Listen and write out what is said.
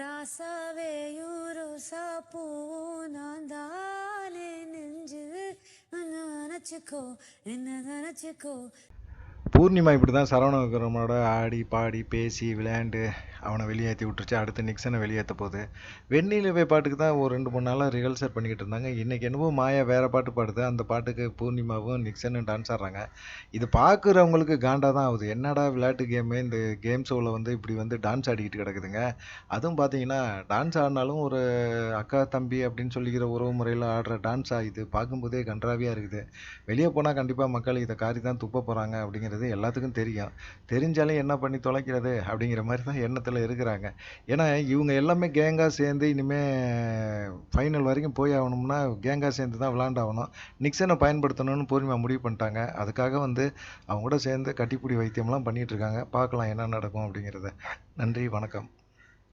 ராசாவேயும் ரோசா பூவும் நான் தானே நெஞ்சு நினச்சிக்கோ என்ன நினச்சிக்கோ. பூர்ணிமா இப்படி தான் சரவண விக்ரமோட ஆடி பாடி பேசி விளையாண்டு அவனை வெளியேற்றி விட்டுருச்சு. அடுத்து நிக்சனை வெளியேற்ற போகுது. வெண்ணிலவே பாட்டுக்கு தான் ஒரு 2-3 நாளாக ரிஹர்சல் பண்ணிக்கிட்டு இருந்தாங்க. இன்றைக்கி என்னவோ மாயா வேறு பாட்டு பாடுது. அந்த பாட்டுக்கு பூர்ணிமாவும் நிக்சனும் டான்ஸ் ஆடுறாங்க. இது பார்க்குறவங்களுக்கு காண்டா தான் ஆகுது. என்னடா விளையாட்டு கேமு, இந்த கேம் ஷோவில் வந்து இப்படி வந்து டான்ஸ் ஆடிக்கிட்டு கிடக்குதுங்க. அதுவும் பார்த்தீங்கன்னா டான்ஸ் ஆடினாலும் ஒரு அக்கா தம்பி அப்படின்னு சொல்லிக்கிற உறவு முறையில் ஆடுற டான்ஸாக இது பார்க்கும்போதே கன்றாவியாக இருக்குது. வெளியே போனால் கண்டிப்பாக மக்கள் இதை காரி தான் துப்ப போகிறாங்க அப்படிங்கிறது எல்லாத்துக்கும் தெரியும். தெரிஞ்சாலும் என்ன பண்ணி தொலைக்கிறது அப்படிங்கிற மாதிரி தான் எண்ணத்தில் இருக்கிறாங்க. ஏன்னா இவங்க எல்லாமே கேங்காக சேர்ந்து இனிமேல் ஃபைனல் வரைக்கும் போய் ஆகணும்னா கேங்காக சேர்ந்து தான் விளாண்டாகணும். நிக்சனை பயன்படுத்தணும்னு பூர்ணிமா முடிவு பண்ணிட்டாங்க. அதுக்காக வந்து அவங்க கூட சேர்ந்து கட்டிப்பிடி வைத்தியம்லாம் பண்ணிகிட்டு இருக்காங்க. பார்க்கலாம் என்ன நடக்கும் அப்படிங்கிறத. நன்றி, வணக்கம்.